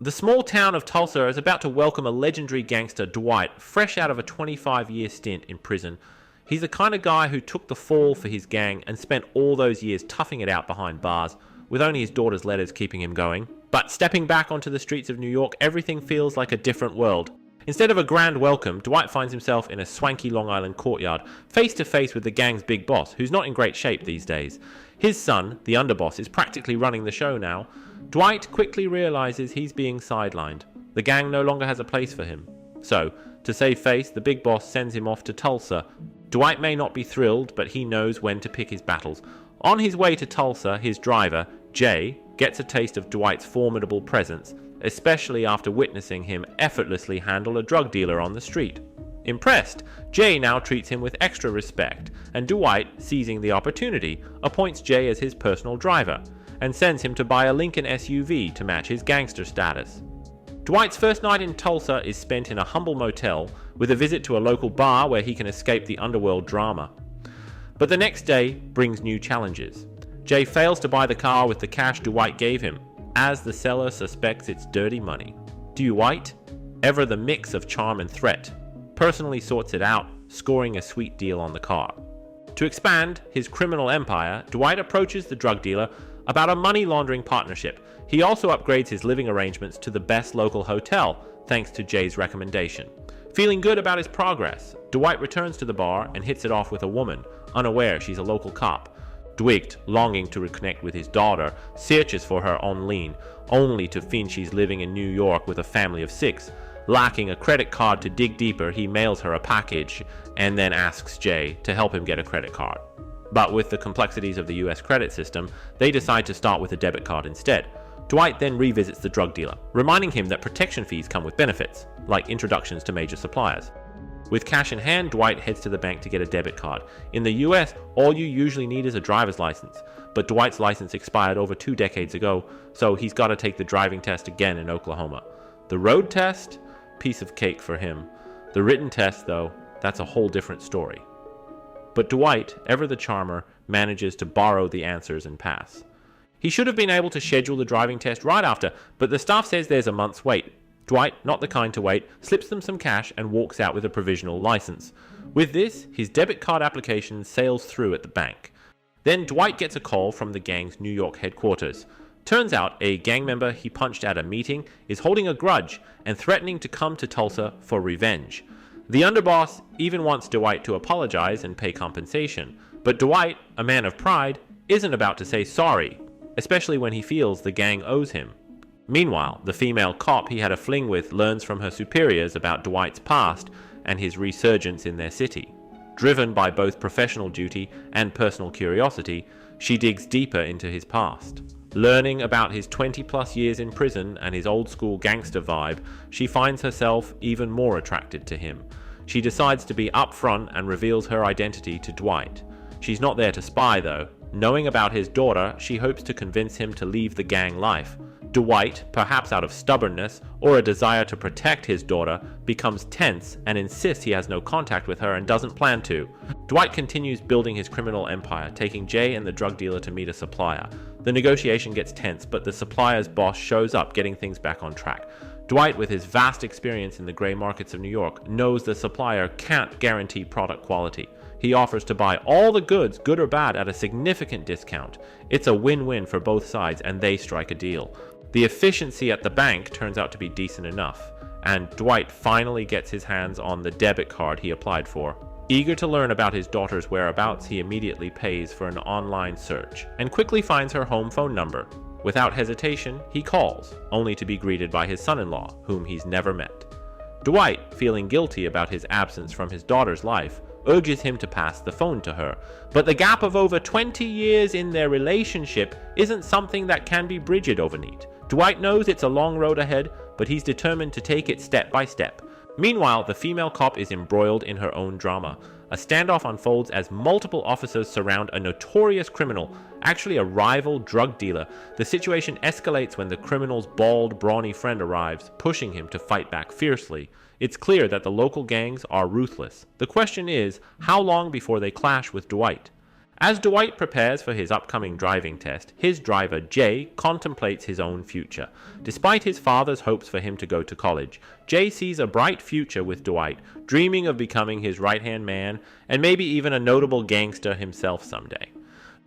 The small town of Tulsa is about to welcome a legendary gangster, Dwight, fresh out of a 25-year stint in prison. He's the kind of guy who took the fall for his gang and spent all those years toughing it out behind bars, with only his daughter's letters keeping him going. But stepping back onto the streets of New York, everything feels like a different world. Instead of a grand welcome, Dwight finds himself in a swanky Long Island courtyard, face to face with the gang's big boss, who's not in great shape these days. His son, the underboss, is practically running the show now. Dwight quickly realizes he's being sidelined. The gang no longer has a place for him. So, to save face, the big boss sends him off to Tulsa. Dwight may not be thrilled, but he knows when to pick his battles. On his way to Tulsa, his driver, Jay, gets a taste of Dwight's formidable presence, especially after witnessing him effortlessly handle a drug dealer on the street. Impressed, Jay now treats him with extra respect, and Dwight, seizing the opportunity, appoints Jay as his personal driver, and sends him to buy a Lincoln SUV to match his gangster status. Dwight's first night in Tulsa is spent in a humble motel, with a visit to a local bar where he can escape the underworld drama. But the next day brings new challenges. Jay fails to buy the car with the cash Dwight gave him, as the seller suspects it's dirty money. Dwight, ever the mix of charm and threat, personally sorts it out, scoring a sweet deal on the car. To expand his criminal empire, Dwight approaches the drug dealer about a money laundering partnership. He also upgrades his living arrangements to the best local hotel, thanks to Jay's recommendation. Feeling good about his progress, Dwight returns to the bar and hits it off with a woman, unaware she's a local cop. Dwight, longing to reconnect with his daughter, searches for her online, only to find she's living in New York with a family of 6. Lacking a credit card to dig deeper, he mails her a package and then asks Jay to help him get a credit card. But with the complexities of the US credit system, they decide to start with a debit card instead. Dwight then revisits the drug dealer, reminding him that protection fees come with benefits, like introductions to major suppliers. With cash in hand, Dwight heads to the bank to get a debit card. In the US, all you usually need is a driver's license, but Dwight's license expired over 2 decades ago, so he's got to take the driving test again in Oklahoma. The road test? Piece of cake for him. The written test, though, that's a whole different story. But Dwight, ever the charmer, manages to borrow the answers and pass. He should have been able to schedule the driving test right after, but the staff says there's a month's wait. Dwight, not the kind to wait, slips them some cash and walks out with a provisional license. With this, his debit card application sails through at the bank. Then Dwight gets a call from the gang's New York headquarters. Turns out a gang member he punched at a meeting is holding a grudge and threatening to come to Tulsa for revenge. The underboss even wants Dwight to apologize and pay compensation, but Dwight, a man of pride, isn't about to say sorry, especially when he feels the gang owes him. Meanwhile, the female cop he had a fling with learns from her superiors about Dwight's past and his resurgence in their city. Driven by both professional duty and personal curiosity, she digs deeper into his past. Learning about his 20-plus years in prison and his old-school gangster vibe, she finds herself even more attracted to him. She decides to be upfront and reveals her identity to Dwight. She's not there to spy, though. Knowing about his daughter, she hopes to convince him to leave the gang life. Dwight, perhaps out of stubbornness or a desire to protect his daughter, becomes tense and insists he has no contact with her and doesn't plan to. Dwight continues building his criminal empire, taking Jay and the drug dealer to meet a supplier. The negotiation gets tense, but the supplier's boss shows up, getting things back on track. Dwight, with his vast experience in the grey markets of New York, knows the supplier can't guarantee product quality. He offers to buy all the goods, good or bad, at a significant discount. It's a win-win for both sides, and they strike a deal. The efficiency at the bank turns out to be decent enough, and Dwight finally gets his hands on the debit card he applied for. Eager to learn about his daughter's whereabouts, he immediately pays for an online search, and quickly finds her home phone number. Without hesitation, he calls, only to be greeted by his son-in-law, whom he's never met. Dwight, feeling guilty about his absence from his daughter's life, urges him to pass the phone to her, but the gap of over 20 years in their relationship isn't something that can be bridged overnight. Dwight knows it's a long road ahead, but he's determined to take it step by step. Meanwhile, the female cop is embroiled in her own drama. A standoff unfolds as multiple officers surround a notorious criminal, actually a rival drug dealer. The situation escalates when the criminal's bald, brawny friend arrives, pushing him to fight back fiercely. It's clear that the local gangs are ruthless. The question is, how long before they clash with Dwight? As Dwight prepares for his upcoming driving test, his driver, Jay, contemplates his own future. Despite his father's hopes for him to go to college, Jay sees a bright future with Dwight, dreaming of becoming his right-hand man, and maybe even a notable gangster himself someday.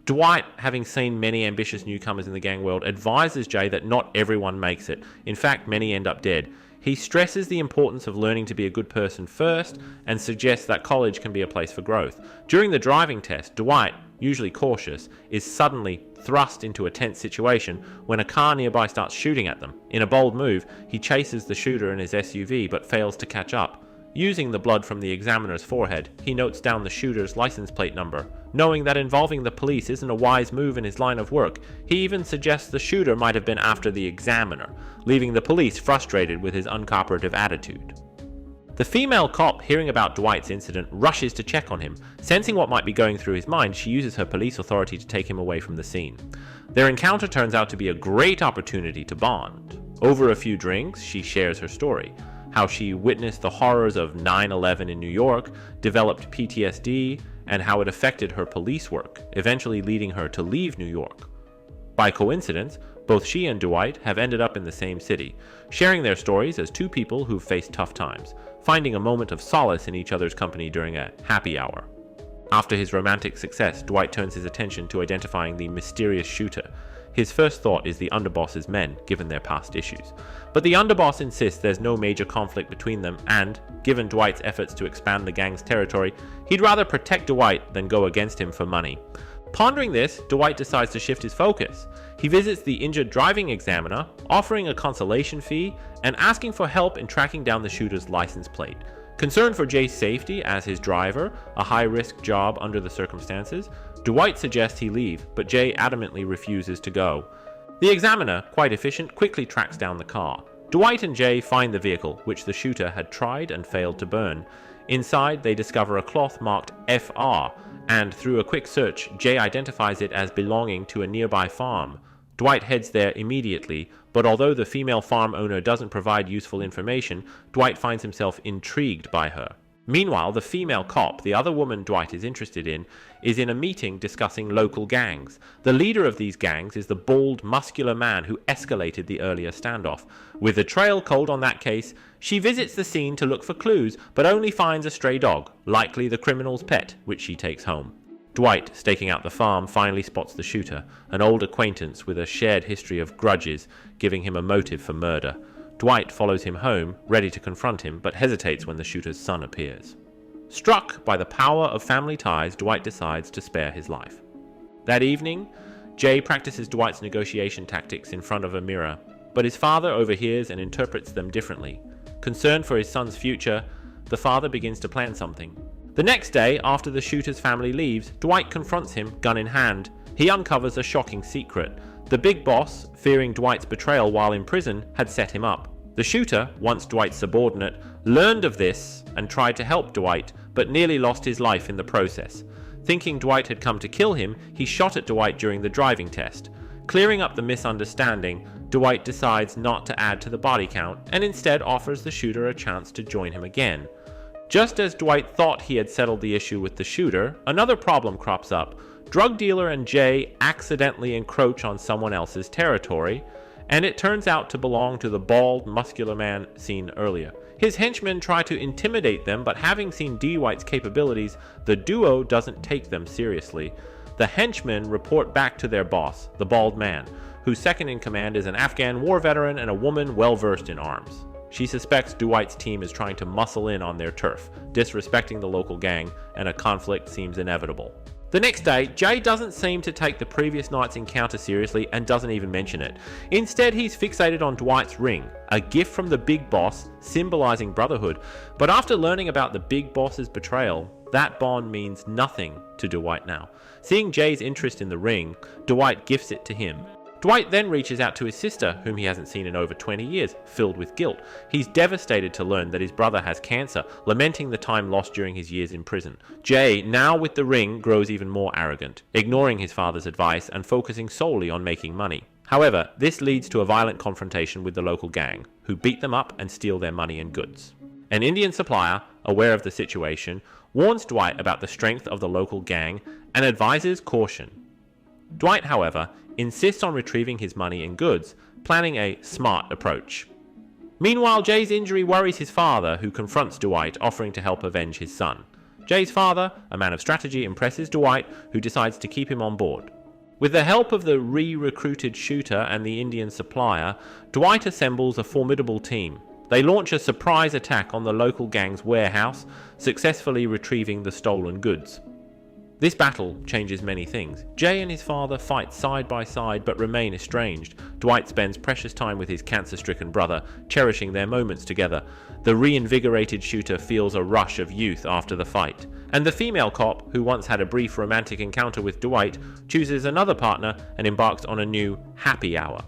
Dwight, having seen many ambitious newcomers in the gang world, advises Jay that not everyone makes it. In fact, many end up dead. He stresses the importance of learning to be a good person first and suggests that college can be a place for growth. During the driving test, Dwight, usually cautious, is suddenly thrust into a tense situation when a car nearby starts shooting at them. In a bold move, he chases the shooter in his SUV but fails to catch up. Using the blood from the examiner's forehead, he notes down the shooter's license plate number. Knowing that involving the police isn't a wise move in his line of work, he even suggests the shooter might have been after the examiner, leaving the police frustrated with his uncooperative attitude. The female cop, hearing about Dwight's incident, rushes to check on him. Sensing what might be going through his mind, she uses her police authority to take him away from the scene. Their encounter turns out to be a great opportunity to bond. Over a few drinks, she shares her story. How she witnessed the horrors of 9/11 in New York, developed PTSD, and how it affected her police work, eventually leading her to leave New York. By coincidence, both she and Dwight have ended up in the same city, sharing their stories as two people who've faced tough times, finding a moment of solace in each other's company during a happy hour. After his romantic success, Dwight turns his attention to identifying the mysterious shooter. His first thought is the underboss's men, given their past issues. But the underboss insists there's no major conflict between them, and, given Dwight's efforts to expand the gang's territory, he'd rather protect Dwight than go against him for money. Pondering this, Dwight decides to shift his focus. He visits the injured driving examiner, offering a consolation fee, and asking for help in tracking down the shooter's license plate. Concerned for Jay's safety as his driver, a high-risk job under the circumstances, Dwight suggests he leave, but Jay adamantly refuses to go. The examiner, quite efficient, quickly tracks down the car. Dwight and Jay find the vehicle, which the shooter had tried and failed to burn. Inside, they discover a cloth marked FR, and through a quick search, Jay identifies it as belonging to a nearby farm. Dwight heads there immediately, but although the female farm owner doesn't provide useful information, Dwight finds himself intrigued by her. Meanwhile, the female cop, the other woman Dwight is interested in, is in a meeting discussing local gangs. The leader of these gangs is the bald, muscular man who escalated the earlier standoff. With the trail cold on that case, she visits the scene to look for clues, but only finds a stray dog, likely the criminal's pet, which she takes home. Dwight, staking out the farm, finally spots the shooter, an old acquaintance with a shared history of grudges, giving him a motive for murder. Dwight follows him home, ready to confront him, but hesitates when the shooter's son appears. Struck by the power of family ties, Dwight decides to spare his life. That evening, Jay practices Dwight's negotiation tactics in front of a mirror, but his father overhears and interprets them differently. Concerned for his son's future, the father begins to plan something. The next day, after the shooter's family leaves, Dwight confronts him, gun in hand. He uncovers a shocking secret. The big boss, fearing Dwight's betrayal while in prison, had set him up. The shooter, once Dwight's subordinate, learned of this and tried to help Dwight, but nearly lost his life in the process. Thinking Dwight had come to kill him, he shot at Dwight during the driving test. Clearing up the misunderstanding, Dwight decides not to add to the body count and instead offers the shooter a chance to join him again. Just as Dwight thought he had settled the issue with the shooter, another problem crops up. Drug dealer and Jay accidentally encroach on someone else's territory, and it turns out to belong to the bald, muscular man seen earlier. His henchmen try to intimidate them, but having seen Dwight's capabilities, the duo doesn't take them seriously. The henchmen report back to their boss, the bald man, whose second in command is an Afghan war veteran and a woman well-versed in arms. She suspects Dwight's team is trying to muscle in on their turf, disrespecting the local gang, and a conflict seems inevitable. The next day, Jay doesn't seem to take the previous night's encounter seriously and doesn't even mention it. Instead, he's fixated on Dwight's ring, a gift from the big boss symbolizing brotherhood. But after learning about the big boss's betrayal, that bond means nothing to Dwight now. Seeing Jay's interest in the ring, Dwight gifts it to him. Dwight then reaches out to his sister, whom he hasn't seen in over 20 years, filled with guilt. He's devastated to learn that his brother has cancer, lamenting the time lost during his years in prison. Jay, now with the ring, grows even more arrogant, ignoring his father's advice and focusing solely on making money. However, this leads to a violent confrontation with the local gang, who beat them up and steal their money and goods. An Indian supplier, aware of the situation, warns Dwight about the strength of the local gang and advises caution. Dwight, however, insists on retrieving his money and goods, planning a smart approach. Meanwhile, Jay's injury worries his father, who confronts Dwight, offering to help avenge his son. Jay's father, a man of strategy, impresses Dwight, who decides to keep him on board. With the help of the re-recruited shooter and the Indian supplier, Dwight assembles a formidable team. They launch a surprise attack on the local gang's warehouse, successfully retrieving the stolen goods. This battle changes many things. Jay and his father fight side by side but remain estranged. Dwight spends precious time with his cancer-stricken brother, cherishing their moments together. The reinvigorated shooter feels a rush of youth after the fight. And the female cop, who once had a brief romantic encounter with Dwight, chooses another partner and embarks on a new happy hour.